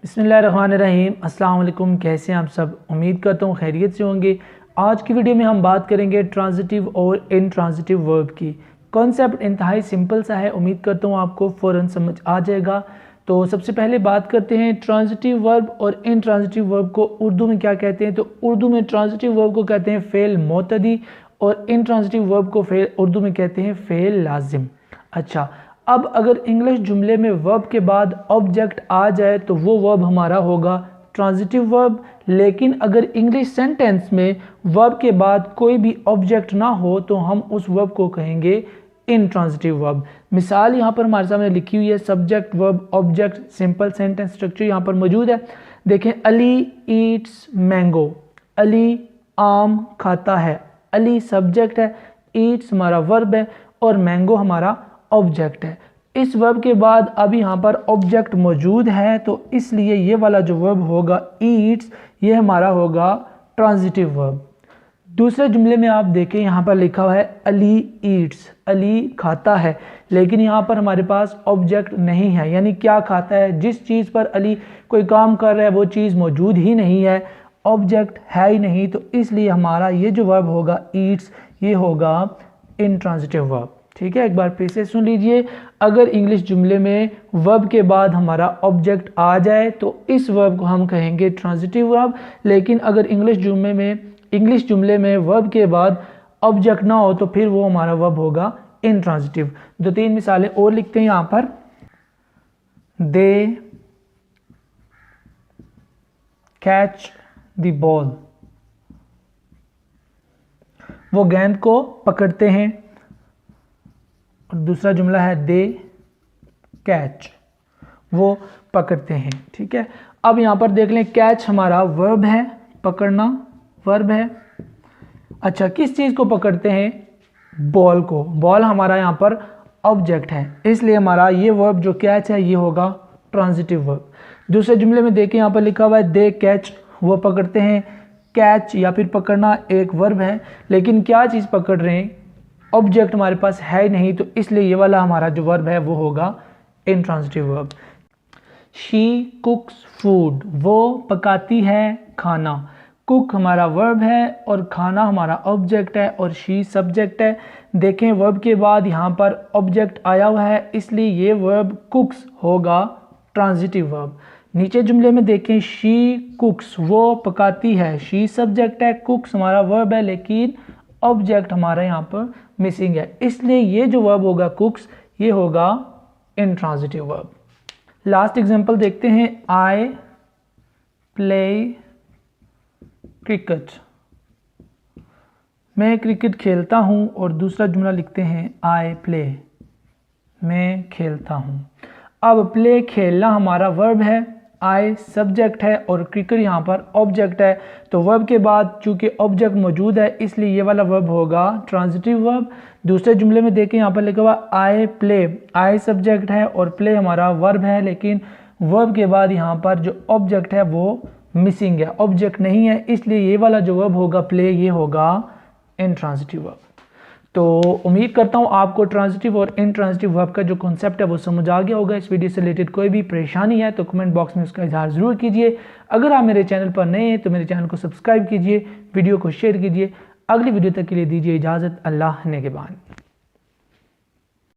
बिस्मिल्लाहिर्रहमानिर्रहीम। अस्सलाम वालेकुम। कैसे हैं आप सब? उम्मीद करता हूँ खैरियत से होंगे। आज की वीडियो में हम बात करेंगे ट्रांजिटिव और इनट्रांजिटिव वर्ब की। कॉन्सेप्ट इंतहाई सिंपल सा है, उम्मीद करता हूँ आपको फ़ौरन समझ आ जाएगा। तो सबसे पहले बात करते हैं ट्रांजिटिव वर्ब और इनट्रांजिटिव वर्ब को उर्दू में क्या कहते हैं। तो उर्दू में ट्रांजिटिव वर्ब को कहते हैं फ़ेल मोतदी और इनट्रांजिटिव वर्ब को उर्दू में कहते हैं फ़ेल लाजिम। अच्छा, अब अगर इंग्लिश जुमले में वर्ब के बाद ऑब्जेक्ट आ जाए तो वो वर्ब हमारा होगा ट्रांजिटिव वर्ब। लेकिन अगर इंग्लिश सेंटेंस में वर्ब के बाद कोई भी ऑब्जेक्ट ना हो तो हम उस वर्ब को कहेंगे इनट्रांजिटिव वर्ब। मिसाल यहाँ पर हमारे सामने लिखी हुई है, subject verb object simple sentence structure यहाँ पर मौजूद है। देखें, अली ईट्स मैंगो। अली आम खाता है। अली सब्जेक्ट है, ईट्स हमारा वर्ब है और मैंगो हमारा ऑब्जेक्ट है। इस वर्ब के बाद अब यहाँ पर ऑब्जेक्ट मौजूद है तो इसलिए ये वाला जो वर्ब होगा ईट्स, ये हमारा होगा ट्रांजिटिव वर्ब। दूसरे जुमले में आप देखें, यहाँ पर लिखा हुआ है अली ईट्स, अली खाता है, लेकिन यहाँ पर हमारे पास ऑब्जेक्ट नहीं है। यानी क्या खाता है? जिस चीज़ पर अली कोई काम कर रहा है वो चीज़ मौजूद ही नहीं है, ऑब्जेक्ट है ही नहीं, तो इसलिए हमारा ये जो वर्ब होगा ईट्स, ये होगा इनट्रांजिटिव वर्ब। ठीक है, एक बार फिर से सुन लीजिए। अगर इंग्लिश जुमले में वर्ब के बाद हमारा ऑब्जेक्ट आ जाए तो इस वर्ब को हम कहेंगे ट्रांजिटिव वर्ब। लेकिन अगर इंग्लिश जुमले में वर्ब के बाद ऑब्जेक्ट ना हो तो फिर वो हमारा वर्ब होगा इनट्रांजिटिव। दो तीन मिसालें और लिखते हैं यहाँ पर। दे कैच द बॉल, वो गेंद को पकड़ते हैं। और दूसरा जुमला है दे कैच, वो पकड़ते हैं। ठीक है, अब यहाँ पर देख लें, कैच हमारा वर्ब है, पकड़ना वर्ब है। अच्छा, किस चीज़ को पकड़ते हैं? बॉल को। बॉल हमारा यहाँ पर ऑब्जेक्ट है, इसलिए हमारा ये वर्ब जो कैच है ये होगा ट्रांजिटिव वर्ब। दूसरे जुमले में देखें, यहाँ पर लिखा हुआ है दे कैच, वो पकड़ते हैं। कैच या फिर पकड़ना एक वर्ब है, लेकिन क्या चीज़ पकड़ रहे हैं? ऑब्जेक्ट हमारे पास है ही नहीं, तो इसलिए ये वाला हमारा जो वर्ब है वो होगा इनट्रांजिटिव वर्ब। शी कुक्स फूड, वो पकाती है खाना। कुक हमारा वर्ब है और खाना हमारा ऑब्जेक्ट है और शी सब्जेक्ट है। देखें, वर्ब के बाद यहाँ पर ऑब्जेक्ट आया हुआ है, इसलिए ये वर्ब कुक्स होगा ट्रांजिटिव वर्ब। नीचे जुमले में देखें, शी कुक्स, वो पकाती है। शी सब्जेक्ट है, कुक्स हमारा वर्ब है, लेकिन ऑब्जेक्ट हमारा यहाँ पर मिसिंग है, इसलिए ये जो वर्ब होगा कुक्स, ये होगा इनट्रांजिटिव वर्ब। लास्ट एग्जांपल देखते हैं। आई प्ले क्रिकेट, मैं क्रिकेट खेलता हूँ। और दूसरा जुमला लिखते हैं आई प्ले, मैं खेलता हूँ। अब प्ले खेलना हमारा वर्ब है, आई सब्जेक्ट है और क्रिकेट यहाँ पर ऑब्जेक्ट है। तो वर्ब के बाद चूंकि ऑब्जेक्ट मौजूद है, इसलिए ये वाला वर्ब होगा ट्रांजिटिव वर्ब। दूसरे जुमले में देखें, यहाँ पर लिखा हुआ आई प्ले, आई सब्जेक्ट है और प्ले हमारा वर्ब है, लेकिन वर्ब के बाद यहाँ पर जो ऑब्जेक्ट है वो मिसिंग है, ऑब्जेक्ट नहीं है, इसलिए ये वाला जो वर्ब होगा प्ले, ये होगा इनट्रांजिटिव वर्ब। तो उम्मीद करता हूँ आपको ट्रांजिटिव और इनट्रांजिटिव वर्ब का जो कॉन्सेप्ट है वो समझ आ गया होगा। इस वीडियो से रिलेटेड कोई भी परेशानी है तो कमेंट बॉक्स में उसका इजहार ज़रूर कीजिए। अगर आप मेरे चैनल पर नए हैं तो मेरे चैनल को सब्सक्राइब कीजिए, वीडियो को शेयर कीजिए। अगली वीडियो तक के लिए दीजिए इजाज़त। अल्लाह नेगेबान।